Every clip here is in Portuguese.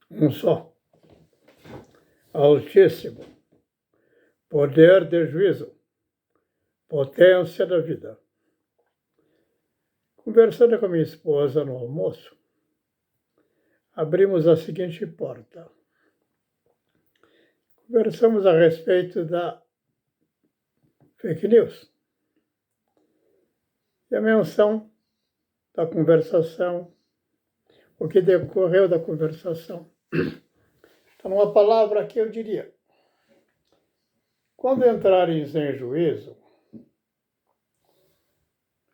um só, Altíssimo, poder de juízo, potência da vida. Conversando com minha esposa no almoço, abrimos a seguinte porta. Conversamos a respeito da fake news. E a menção da conversação, o que decorreu da conversação. Então, uma palavra que eu diria. Quando entrares em juízo,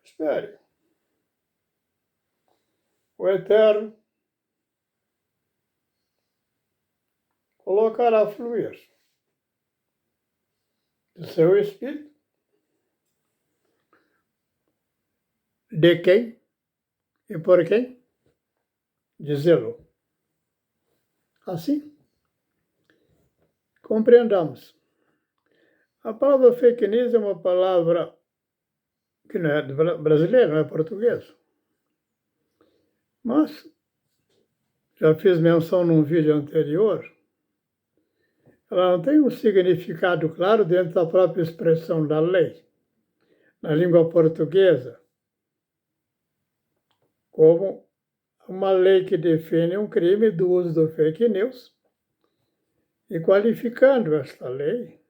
espere. O Eterno colocará a fluir do seu Espírito, de quem e por quem? Dizê-lo. Assim, compreendamos. A palavra fake news é uma palavra que não é brasileira, não é portuguesa. Mas, já fiz menção num vídeo anterior, ela não tem um significado claro dentro da própria expressão da lei, na língua portuguesa, como uma lei que define um crime do uso do fake news, e qualificando esta lei,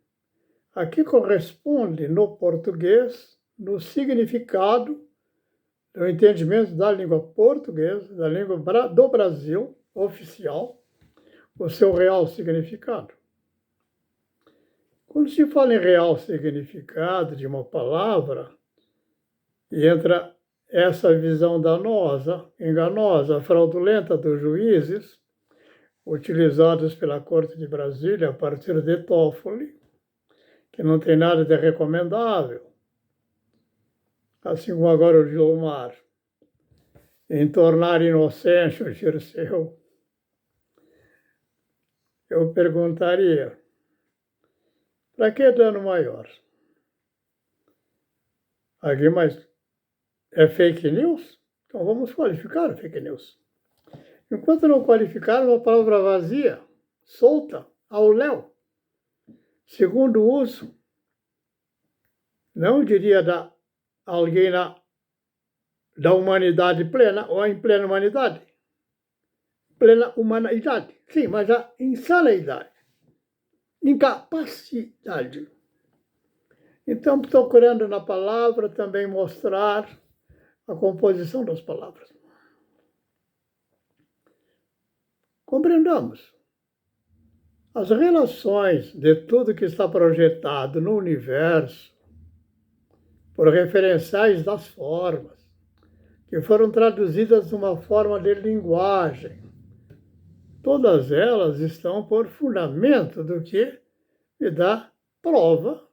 a que corresponde no português, no significado do entendimento da língua portuguesa, da língua do Brasil, oficial, o seu real significado. Quando se fala em real significado de uma palavra, e entra essa visão danosa, enganosa, fraudulenta dos juízes, utilizados pela Corte de Brasília a partir de Toffoli, que não tem nada de recomendável, assim como agora o Gilmar, em tornar inocente o Dirceu. Eu perguntaria, para que dano maior? Aqui, mas é fake news? Então vamos qualificar a fake news. Enquanto não qualificar, uma palavra vazia, solta, ao léu, segundo uso, não diria da alguém da humanidade plena ou em plena humanidade. Plena humanidade, sim, mas a insanidade, incapacidade. Então, procurando na palavra também mostrar a composição das palavras. Compreendamos. As relações de tudo que está projetado no universo por referenciais das formas, que foram traduzidas numa forma de linguagem, todas elas estão por fundamento do que me dá prova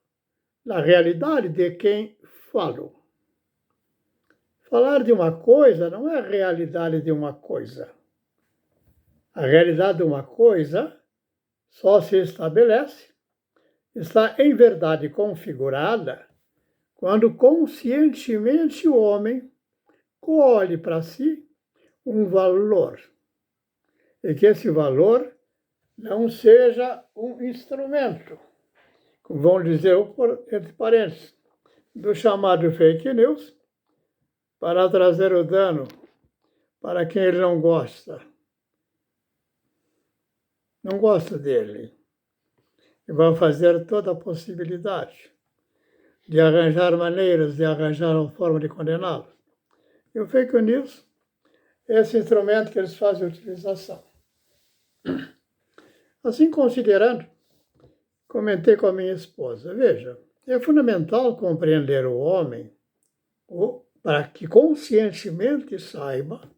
da realidade de quem falou. Falar de uma coisa não é a realidade de uma coisa. A realidade de uma coisa só se estabelece, está em verdade configurada, quando conscientemente o homem colhe para si um valor. E que esse valor não seja um instrumento, como vão dizer entre parênteses, do chamado fake news, para trazer o dano para quem ele não gosta. Não gosta dele. E vai fazer toda a possibilidade de arranjar maneiras, de arranjar uma forma de condená-lo. E o fake news é esse instrumento que eles fazem utilização. Assim, considerando, comentei com a minha esposa, veja, é fundamental compreender o homem para que conscientemente saiba,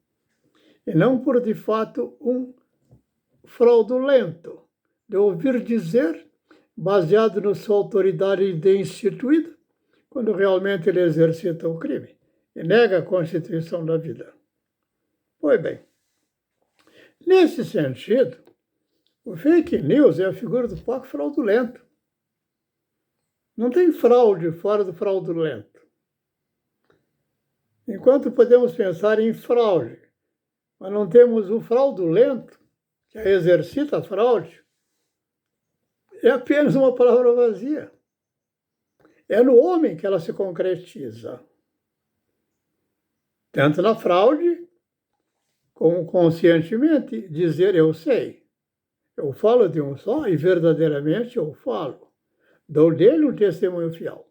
e não por de fato um fraudulento, de ouvir dizer, baseado na sua autoridade de instituído, quando realmente ele exercita o crime e nega a constituição da vida. Pois bem, nesse sentido, o fake news é a figura do fato fraudulento. Não tem fraude fora do fraudulento. Enquanto podemos pensar em fraude, mas não temos o fraudulento, que exercita a fraude, é apenas uma palavra vazia. É no homem que ela se concretiza. Tanto na fraude, como conscientemente dizer eu sei. Eu falo de um só e verdadeiramente eu falo. Dou dele um testemunho fiel.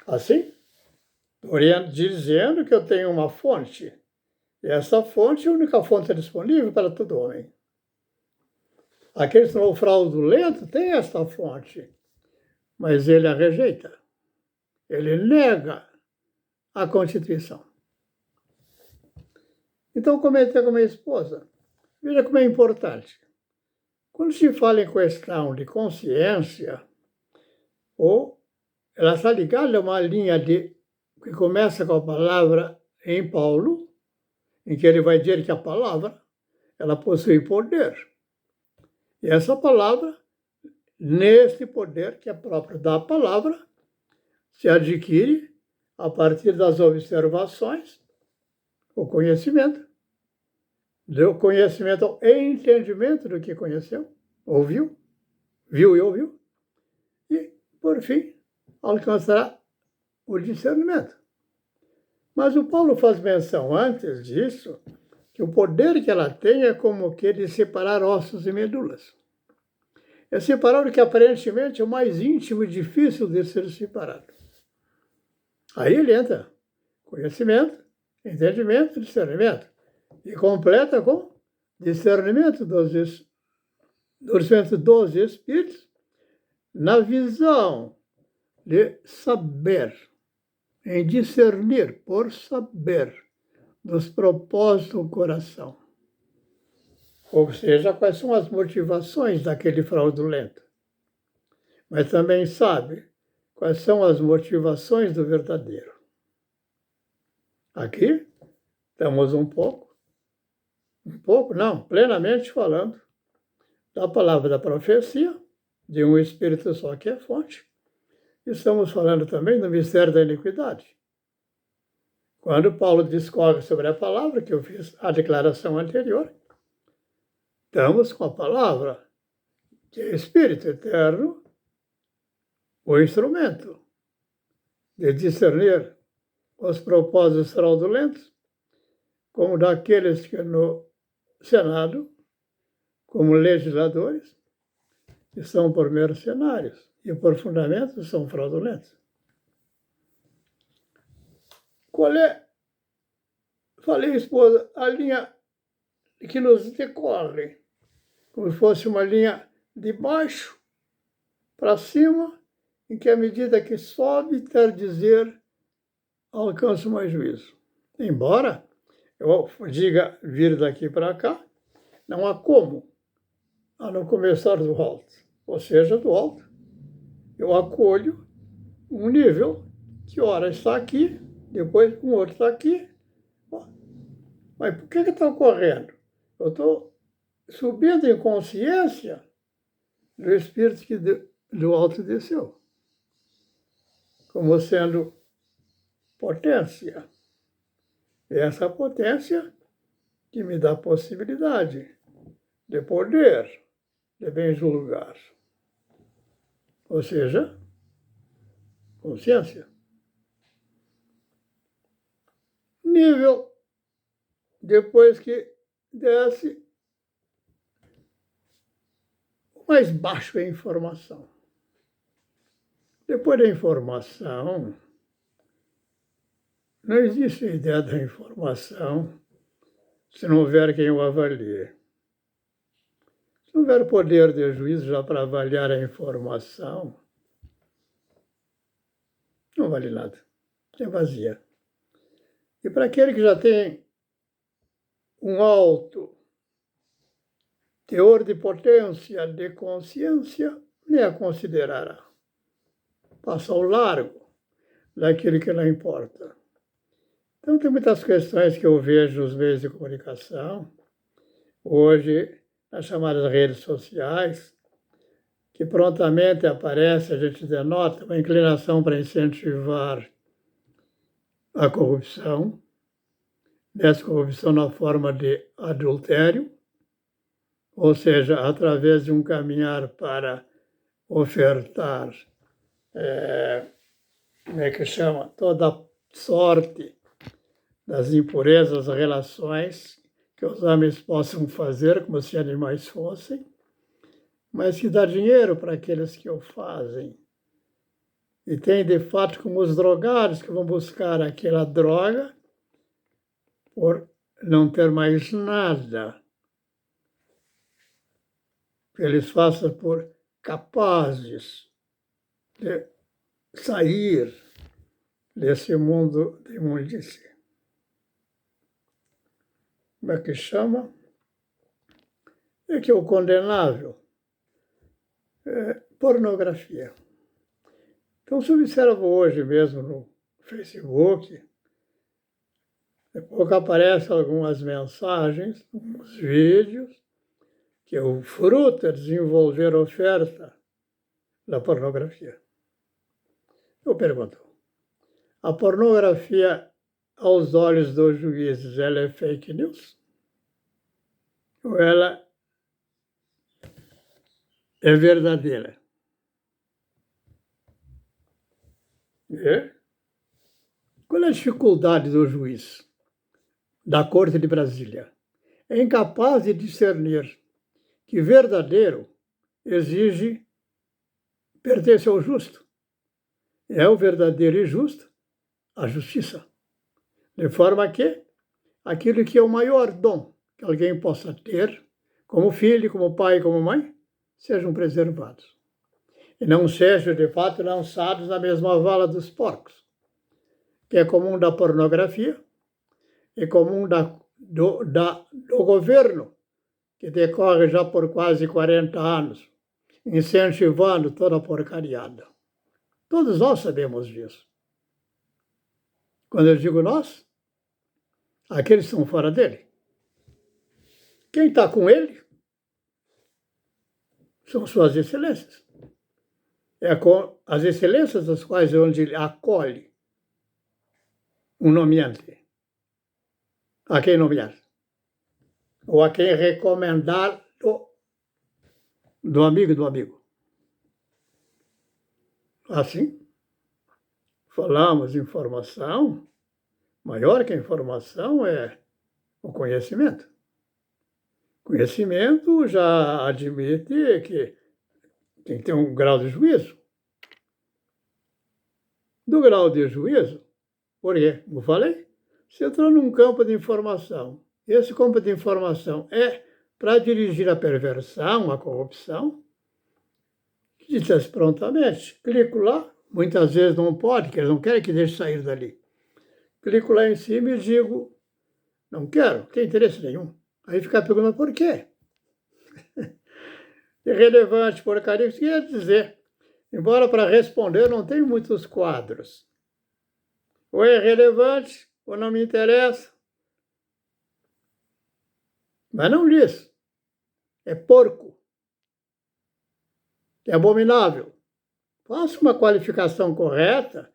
Assim, dizendo que eu tenho uma fonte. E essa fonte é a única fonte disponível para todo homem. Aquele que são fraudulento tem essa fonte, mas ele a rejeita. Ele nega a Constituição. Então, comentei com minha esposa. Veja como é importante. Quando se fala em questão de consciência, ou ela está ligada a uma linha que começa com a palavra em Paulo, em que ele vai dizer que a palavra ela possui poder. E essa palavra, neste poder que é próprio da palavra, se adquire a partir das observações, o conhecimento, do conhecimento e entendimento do que conheceu, ouviu, viu e ouviu, e, por fim, alcançará o discernimento. Mas o Paulo faz menção antes disso, que o poder que ela tem é como que de separar ossos e medulas. É separar o que aparentemente é o mais íntimo e difícil de ser separado. Aí ele entra conhecimento, entendimento, discernimento. E completa com discernimento dos espíritos na visão de saber, em discernir por saber dos propósitos do coração. Ou seja, quais são as motivações daquele fraudulento. Mas também sabe quais são as motivações do verdadeiro. Aqui estamos plenamente falando da palavra da profecia, de um Espírito só que é fonte. Estamos falando também do mistério da iniquidade. Quando Paulo discorre sobre a palavra, que eu fiz a declaração anterior, estamos com a palavra, que é Espírito eterno, o instrumento de discernir os propósitos fraudulentos, como daqueles que no Senado, como legisladores, que são por mercenários e por fundamentos são fraudulentos. Qual é, falei, esposa, a linha que nos decorre, como se fosse uma linha de baixo para cima, em que à medida que sobe, quer dizer, alcança mais juízo. Embora eu diga vir daqui para cá, não há como, a não começar do alto. Ou seja, do alto, eu acolho um nível que ora está aqui, depois um outro está aqui. Mas por que está ocorrendo? Eu estou subindo em consciência do Espírito que do alto desceu, como sendo potência. E essa potência que me dá possibilidade de poder, de bem julgar. Ou seja, consciência. Nível, depois que desce, o mais baixo é a informação. Depois da informação, não existe a ideia da informação se não houver quem o avalie. Se não houver poder de juízo já para avaliar a informação, não vale nada. É vazia. E para aquele que já tem um alto teor de potência, de consciência, nem a considerará. Passa ao largo daquilo que não importa. Então, tem muitas questões que eu vejo nos meios de comunicação, hoje, nas chamadas redes sociais, que prontamente aparece, a gente denota uma inclinação para incentivar a corrupção, dessa corrupção na forma de adultério, ou seja, através de um caminhar para ofertar, como é que chama, toda sorte das impurezas relações que os homens possam fazer como se animais fossem, mas que dá dinheiro para aqueles que o fazem. E tem, de fato, como os drogados que vão buscar aquela droga por não ter mais nada. Que eles façam por capazes de sair desse mundo de imundície. Como é que chama? É que o condenável é pornografia. Então, se observa hoje mesmo no Facebook, depois aparecem algumas mensagens, alguns vídeos, que o fruto é desenvolver oferta da pornografia. Eu pergunto, a pornografia, aos olhos dos juízes, ela é fake news? Ou ela é verdadeira? É? Qual é a dificuldade do juiz da Corte de Brasília? É incapaz de discernir que verdadeiro exige, pertence ao justo. É o verdadeiro e justo a justiça. De forma que aquilo que é o maior dom que alguém possa ter, como filho, como pai, como mãe, sejam preservados. E não sejam, de fato, lançados na mesma vala dos porcos, que é comum da pornografia e comum do governo, que decorre já por quase 40 anos, incentivando toda a porcariada. Todos nós sabemos disso. Quando eu digo nós, aqueles que estão fora dele. Quem está com ele são suas excelências. É com as excelências das quais onde ele acolhe um nomeante. A quem nomear. Ou a quem recomendar do amigo do amigo. Assim, falamos de informação, maior que a informação é o conhecimento. Conhecimento já admite que tem que ter um grau de juízo. Do grau de juízo, por quê? Como falei, você entrou num campo de informação. Esse campo de informação é para dirigir a perversão, a corrupção. Diz prontamente, clico lá, muitas vezes não pode, que eles não querem que deixe sair dali. Clico lá em cima e digo, não quero, não tem interesse nenhum. Aí fica perguntando por quê? Irrelevante, porcaria, o que quer dizer? Embora para responder não tenho muitos quadros. Ou é irrelevante, ou não me interessa. Mas não diz. É porco. É abominável. Faça uma qualificação correta,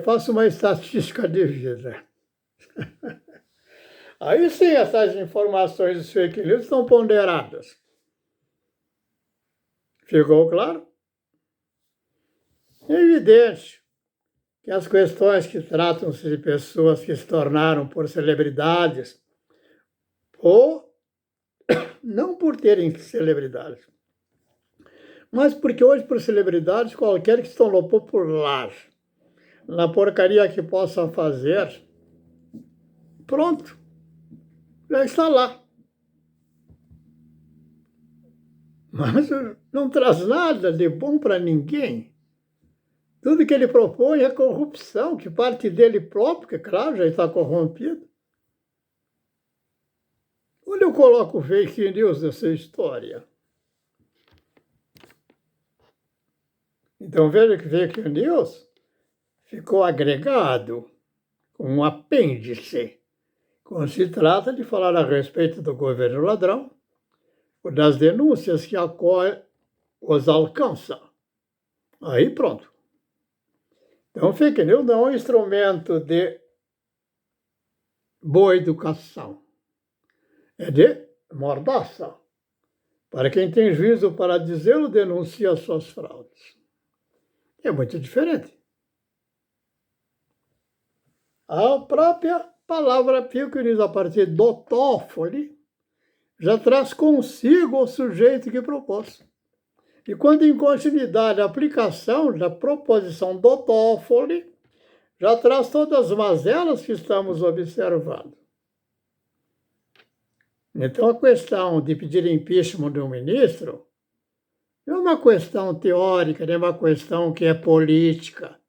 faça uma estatística devida. Aí sim, essas informações dos fake news estão ponderadas. Ficou claro? É evidente que as questões que tratam-se de pessoas que se tornaram por celebridades, ou não por terem celebridade, mas porque hoje, por celebridades, qualquer que estão no popular, na porcaria que possam fazer, pronto, já está lá. Mas não traz nada de bom para ninguém. Tudo que ele propõe é corrupção, que parte dele próprio, que claro, já está corrompido. Onde eu coloco fake news nessa história? Então veja que fake news ficou agregado com um apêndice, quando se trata de falar a respeito do governo ladrão, ou das denúncias que os alcança. Aí pronto. Então, fake news não é um instrumento de boa educação. É de mordaça. Para quem tem juízo para dizê-lo, denuncia suas fraudes. É muito diferente. A própria palavra pio, que diz a partir do Toffoli, já traz consigo o sujeito que propôs. E quando em continuidade a aplicação da proposição do Toffoli, já traz todas as mazelas que estamos observando. Então a questão de pedir impeachment de um ministro não é uma questão teórica, nem uma questão que é política.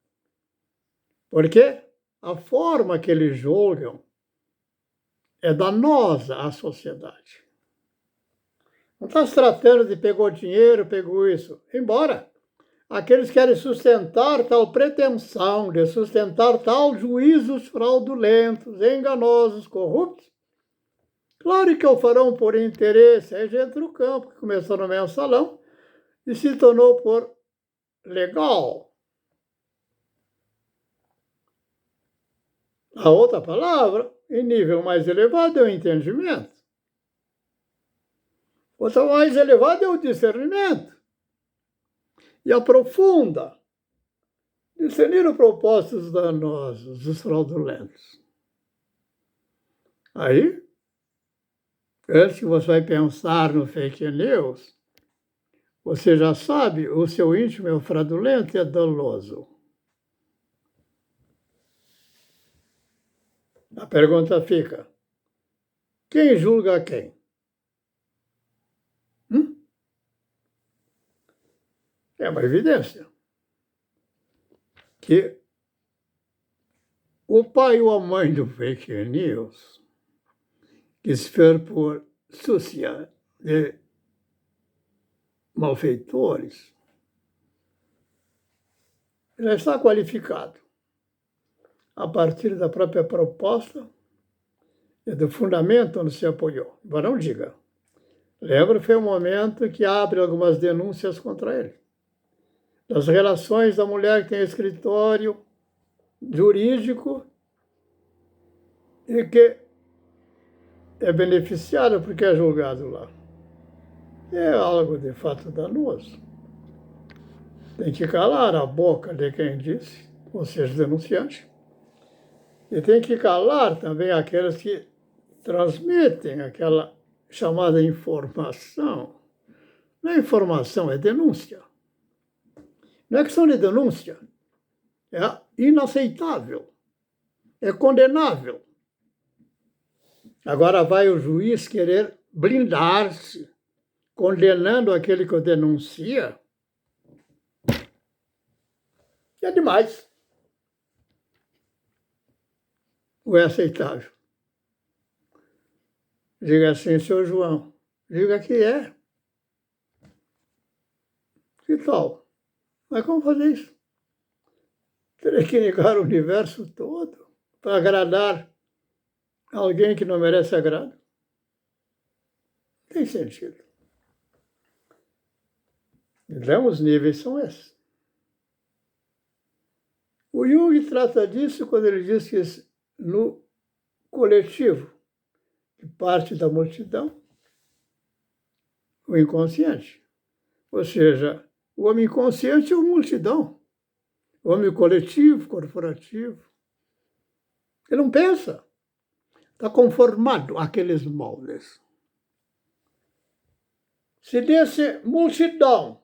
Porque a forma que eles julgam é danosa à sociedade. Não está se tratando de pegou dinheiro, pegou isso. Embora aqueles querem sustentar tal pretensão, de sustentar tal juízos fraudulentos, enganosos, corruptos, claro que o farão por interesse. Aí já entra o campo, que começou no mensalão e se tornou por legal. A outra palavra, em nível mais elevado, é o entendimento. Outra mais elevada é o discernimento. E aprofunda, discernir os propósitos danosos, dos fraudulentos. Aí, antes que você vai pensar no fake news, você já sabe, o seu íntimo é fraudulento e é doloso. A pergunta fica, quem julga quem? É uma evidência que o pai ou a mãe do fake news, que se for por súcia de malfeitores, já está qualificado a partir da própria proposta e do fundamento onde se apoiou. Embora não diga. Lembra, foi um momento que abre algumas denúncias contra ele. Das relações da mulher que tem escritório jurídico e que é beneficiada porque é julgado lá. É algo de fato danoso. Tem que calar a boca de quem disse, ou seja, denunciante. E tem que calar também aqueles que transmitem aquela chamada informação. Não é informação, é denúncia. Não é questão de denúncia. É inaceitável. É condenável. Agora vai o juiz querer blindar-se, condenando aquele que o denuncia. É demais. Ou é aceitável? Diga assim, senhor João, diga que é. Que tal? Mas como fazer isso? Terei que negar o universo todo para agradar alguém que não merece agrado? Não tem sentido. Então, os níveis são esses. O Jung trata disso quando ele diz que no coletivo, que parte da multidão, o inconsciente. Ou seja, o homem inconsciente é uma multidão. O homem coletivo, corporativo. Ele não pensa. Está conformado àqueles moldes. Se desse multidão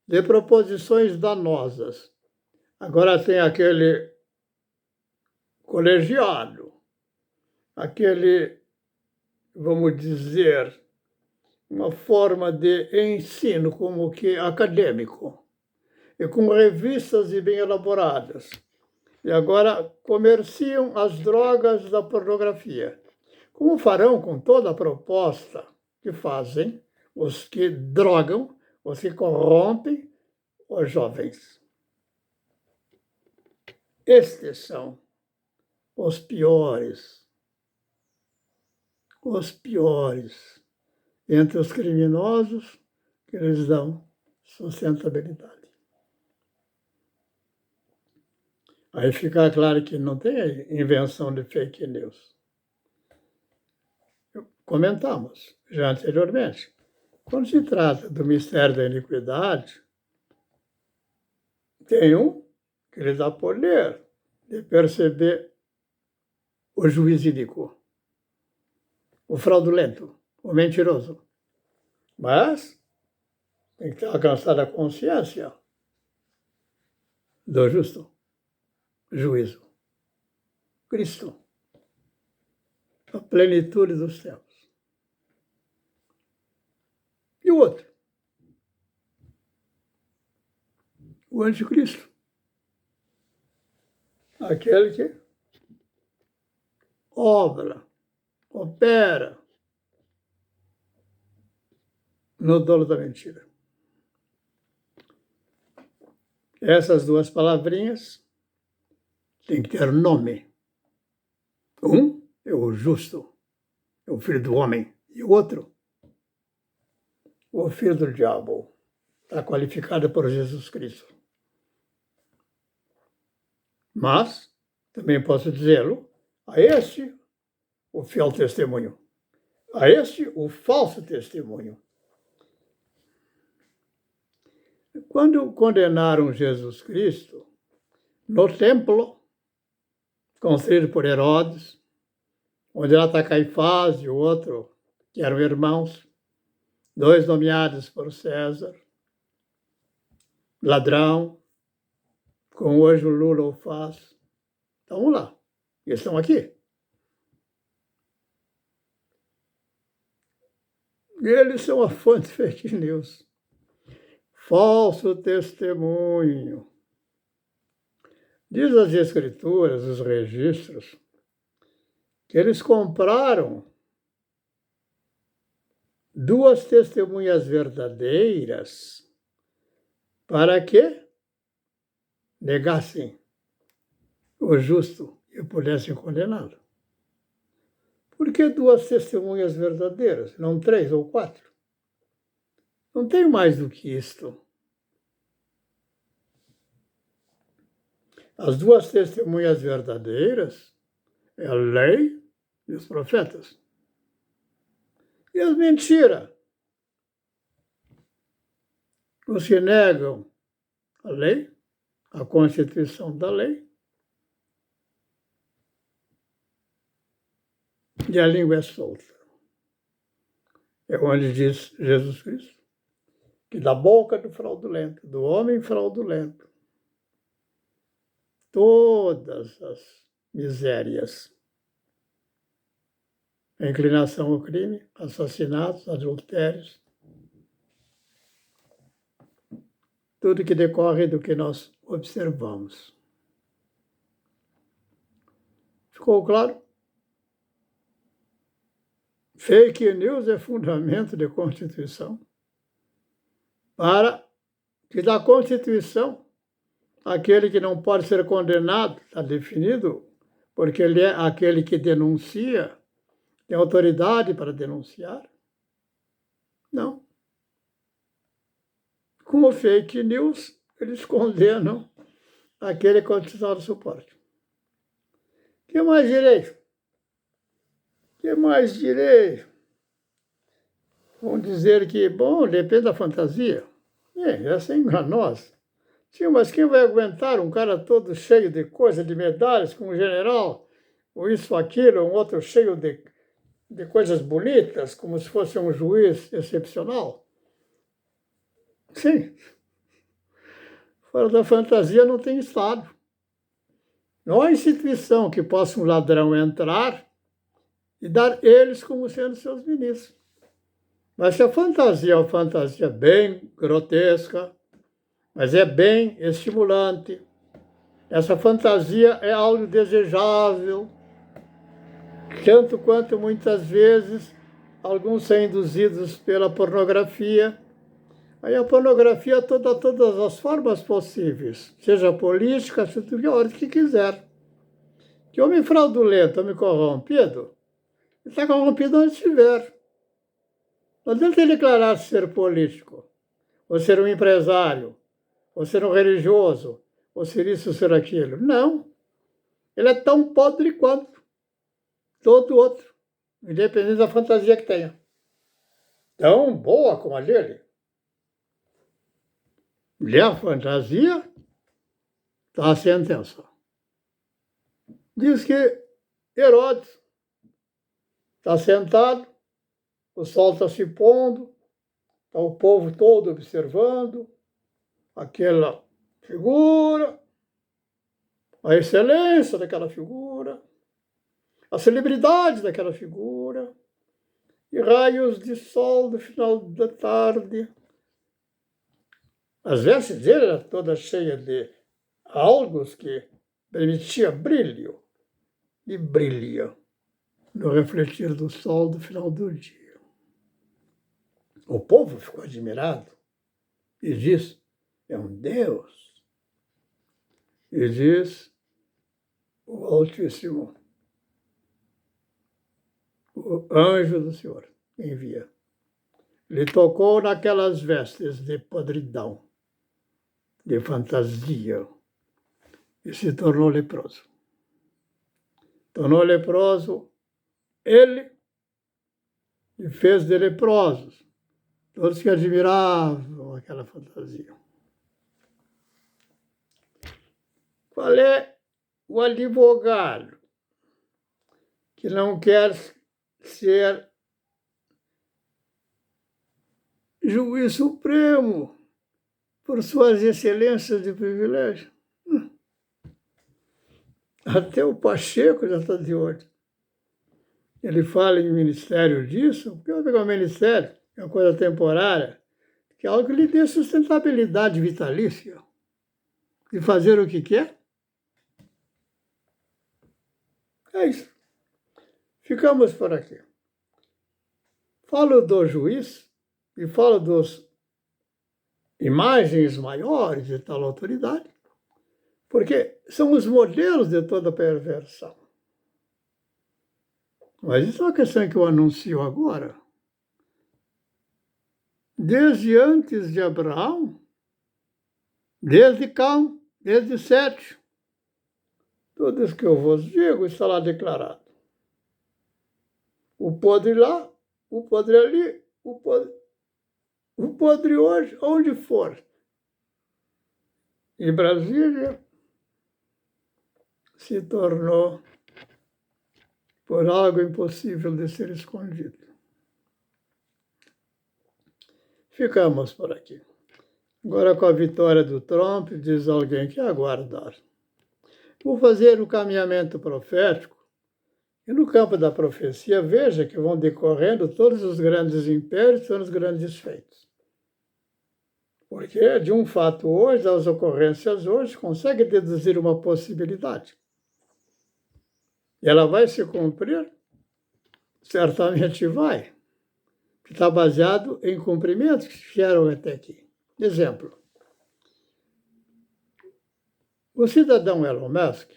de proposições danosas, agora tem aquele colegiado, aquele, vamos dizer, uma forma de ensino como que acadêmico, e com revistas e bem elaboradas. E agora comerciam as drogas da pornografia. Como farão com toda a proposta que fazem os que drogam, os que corrompem os jovens? Estes são os piores entre os criminosos que eles dão sustentabilidade. Aí fica claro que não tem invenção de fake news. Comentamos já anteriormente. Quando se trata do mistério da iniquidade, tem um que lhe dá poder de perceber o juiz iníquo, o fraudulento, o mentiroso. Mas tem que ter alcançado a consciência do justo juízo. Cristo, a plenitude dos tempos. E o outro? O anticristo. Aquele que opera no dolo da mentira. Essas duas palavrinhas têm que ter nome. Um é o justo, é o filho do homem. E o outro, o filho do diabo, está qualificado por Jesus Cristo. Mas, também posso dizê-lo, a este o fiel testemunho, a este o falso testemunho. Quando condenaram Jesus Cristo no templo, construído por Herodes, onde lá está Caifás e o outro, que eram irmãos, dois nomeados por César, ladrão, como hoje o Lula o faz. Estão lá, eles estão aqui. Eles são a fonte de fake news. Falso testemunho. Diz as Escrituras, os registros, que eles compraram duas testemunhas verdadeiras para que negassem o justo e pudessem condená-lo. Por que duas testemunhas verdadeiras, não 3 ou 4? Não tem mais do que isto. As duas testemunhas verdadeiras é a lei e os profetas. E as mentiras? Os que negam a lei, a constituição da lei, e a língua é solta. É onde diz Jesus Cristo que da boca do fraudulento, do homem fraudulento, todas as misérias, a inclinação ao crime, assassinatos, adultérios, tudo que decorre do que nós observamos. Ficou claro? Fake news é fundamento de Constituição. Para que da Constituição, aquele que não pode ser condenado, está definido, porque ele é aquele que denuncia, tem autoridade para denunciar? Não. Com o fake news, eles condenam aquele que constituição do suporte. O que mais direi? O que mais direi? Vão dizer que, bom, depende da fantasia. Essa é enganosa. Sim, mas quem vai aguentar um cara todo cheio de coisa, de medalhas, como um general, ou isso, aquilo, um outro cheio de coisas bonitas, como se fosse um juiz excepcional? Sim. Fora da fantasia não tem Estado. Não há instituição que possa um ladrão entrar e dar eles como sendo seus ministros. Mas se a fantasia é uma fantasia bem grotesca, mas é bem estimulante, essa fantasia é algo desejável, tanto quanto muitas vezes alguns são induzidos pela pornografia. Aí a pornografia todas as formas possíveis, seja política, seja a hora que quiser. Que homem fraudulento, homem corrompido, ele está corrompido onde estiver. Não adianta ele declarar ser político, ou ser um empresário, ou ser um religioso, ou ser isso, ou ser aquilo. Não. Ele é tão podre quanto todo outro, independente da fantasia que tenha. tão boa como a dele. Lê a fantasia, está a sentença. Diz que Herodes está sentado, o sol está se pondo, está o povo todo observando aquela figura, a excelência daquela figura, a celebridade daquela figura, e raios de sol no final da tarde. As vestes dele eram todas cheias de algos que permitia brilho, e brilha no refletir do sol do final do dia. O povo ficou admirado e diz, é um Deus. E diz o Altíssimo, o anjo do Senhor envia. Ele tocou naquelas vestes de podridão, de fantasia, e se tornou leproso. Tornou leproso ele e fez de leprosos todos que admiravam aquela fantasia. Qual é o advogado que não quer ser juiz supremo por suas excelências de privilégio? Até o Pacheco já está de olho. Ele fala em ministério disso, porque eu pegar o ministério, é uma coisa temporária, que é algo que lhe dê sustentabilidade vitalícia, de fazer o que quer. É isso. Ficamos por aqui. Falo do juiz e falo das imagens maiores de tal autoridade, porque são os modelos de toda perversão. Mas isso é uma questão que eu anuncio agora. Desde antes de Abraão, desde Cão, desde Sete, tudo isso que eu vos digo está lá declarado. O podre lá, o podre ali, o podre hoje, onde for. E Brasília se tornou por algo impossível de ser escondido. Ficamos por aqui. Agora, com a vitória do Trump, diz alguém que aguardar. Vou fazer o caminhamento profético. E no campo da profecia, veja que vão decorrendo todos os grandes impérios, todos os grandes feitos. Porque de um fato hoje, das ocorrências hoje, consegue deduzir uma possibilidade. E ela vai se cumprir? Certamente vai. Está baseado em cumprimentos que vieram até aqui. Exemplo. O cidadão Elon Musk,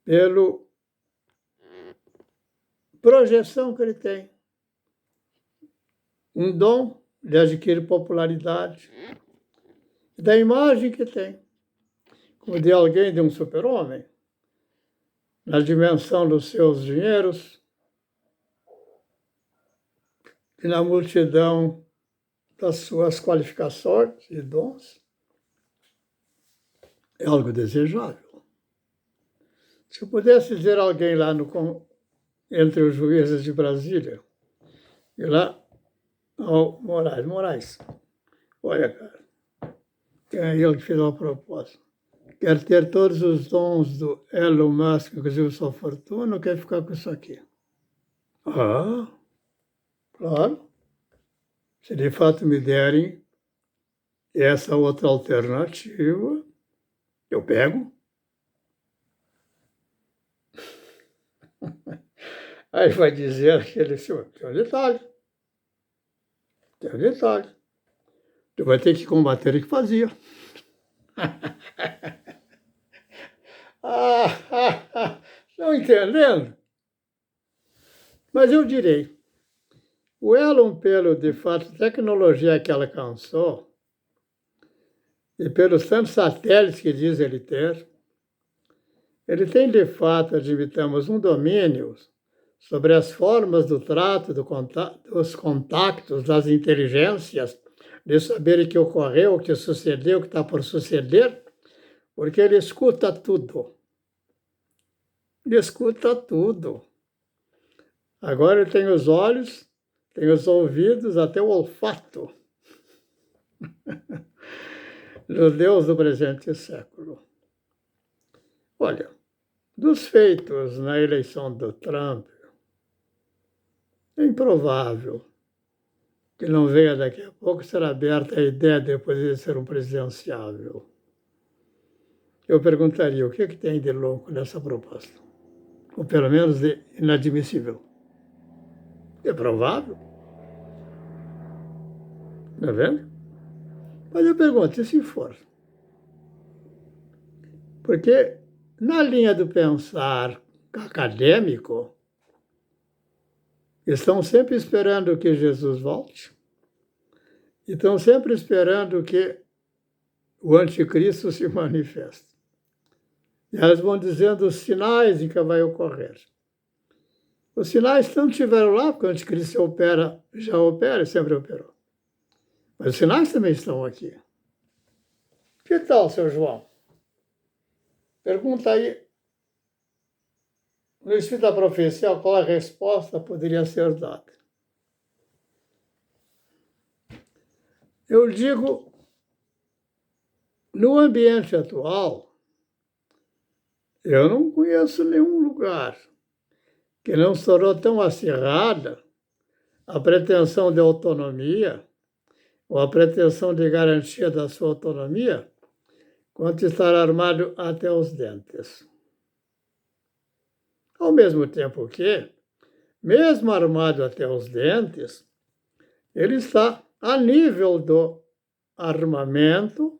pela projeção que ele tem, um dom de adquirir popularidade, da imagem que tem, como de alguém, de um super-homem, na dimensão dos seus dinheiros e na multidão das suas qualificações e dons, é algo desejável. Se eu pudesse dizer a alguém lá entre os juízes de Brasília, e lá, ao Moraes, olha, cara, é ele que fez uma proposta. Quer ter todos os dons do Elon Musk, inclusive sua fortuna, ou quer ficar com isso aqui? Ah, claro. Se de fato me derem essa outra alternativa, eu pego. Aí vai dizer aquele senhor, tem um detalhe. Tem um detalhe. Tu vai ter que combater o que fazia. Estão entendendo? Mas eu direi, o Elon, pelo, de fato, tecnologia que ela alcançou, e pelos tantos satélites que diz ele ter, ele tem, de fato, admitamos, um domínio sobre as formas do trato, dos contactos, das inteligências, de saber o que ocorreu, o que sucedeu, o que está por suceder, porque ele escuta tudo. Ele escuta tudo. Agora ele tem os olhos, tem os ouvidos, até o olfato. O Deus do presente século. Olha, dos feitos na eleição do Trump, é improvável que não venha daqui a pouco ser aberta a ideia depois de ser um presidenciável. Eu perguntaria, o que tem de louco nessa proposta? Ou pelo menos de inadmissível? É provável. Não é vendo? Mas eu pergunto, e se for? Porque na linha do pensar acadêmico, estão sempre esperando que Jesus volte, e estão sempre esperando que o anticristo se manifeste. E elas vão dizendo os sinais em que vai ocorrer. Os sinais não estiveram lá, porque o anticristo já opera e sempre operou. Mas os sinais também estão aqui. Que tal, seu João? Pergunta aí, no Espírito da Profecia, qual a resposta poderia ser dada. Eu digo, no ambiente atual, eu não conheço nenhum lugar que não se tornou tão acirrada a pretensão de autonomia ou a pretensão de garantia da sua autonomia quanto estar armado até os dentes. Ao mesmo tempo que, mesmo armado até os dentes, ele está a nível do armamento,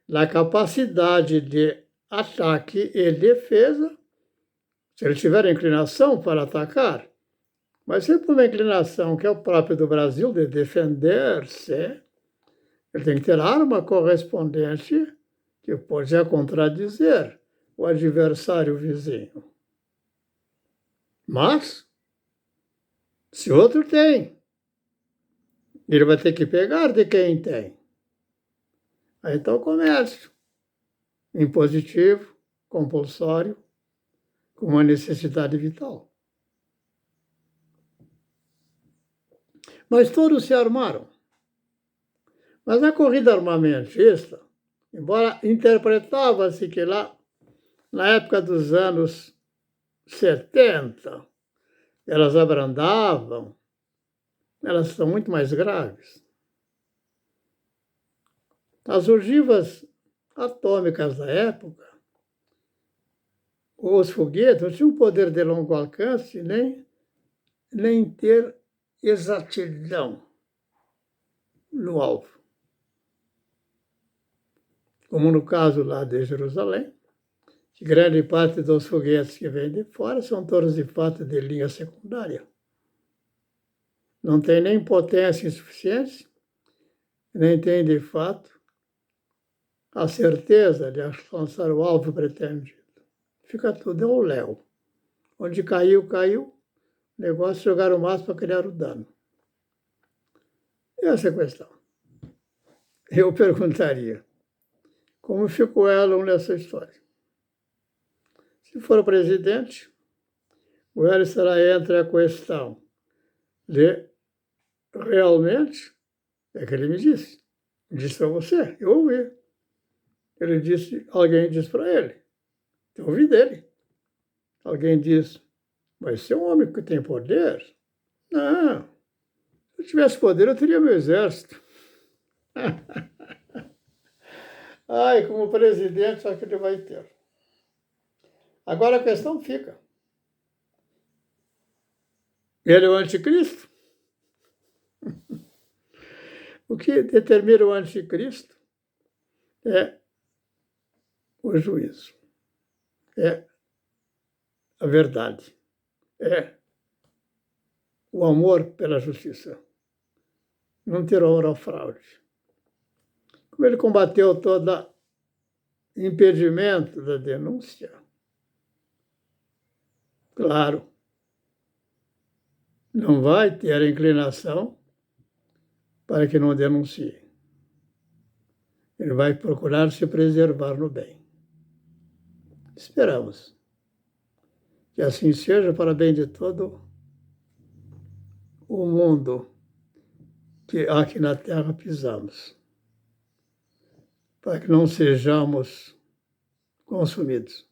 na capacidade de ataque e defesa, se ele tiver inclinação para atacar, mas sempre uma inclinação que é o próprio do Brasil, de defender-se, ele tem que ter arma correspondente que pode contradizer o adversário vizinho. Mas, se outro tem, ele vai ter que pegar de quem tem. Aí está o comércio, impositivo, compulsório, com uma necessidade vital. Mas todos se armaram. Mas na corrida armamentista, embora interpretava-se que lá, na época dos anos 70, elas abrandavam, elas são muito mais graves. As ogivas atômicas da época, os foguetes, não tinham poder de longo alcance, nem ter exatidão no alvo. Como no caso lá de Jerusalém, que grande parte dos foguetes que vêm de fora são todos de fato de linha secundária. Não tem nem potência insuficiente, nem tem de fato a certeza de alcançar o alvo pretendido. Fica tudo ao léu. Onde caiu, caiu. O negócio é jogar o máximo para criar o dano. Essa é a questão. Eu perguntaria, como ficou Elon nessa história? Se for o presidente, o Elon será entre a questão de realmente, é que ele me disse para você, eu ouvi. Ele disse, alguém disse para ele, eu ouvi dele. Alguém disse, mas você é um homem que tem poder? Não, se eu tivesse poder, eu teria meu exército. Ai, como presidente, só que ele vai ter. Agora a questão fica. Ele é o anticristo? O que determina o anticristo é o juízo, é a verdade, é o amor pela justiça. Não ter honra à fraude. Como ele combateu todo impedimento da denúncia, claro, não vai ter a inclinação para que não denuncie. Ele vai procurar se preservar no bem. Esperamos que assim seja para bem de todo o mundo que aqui na Terra pisamos, para que não sejamos consumidos.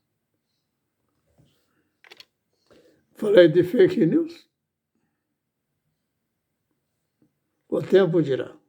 Falei de fake news? O tempo dirá.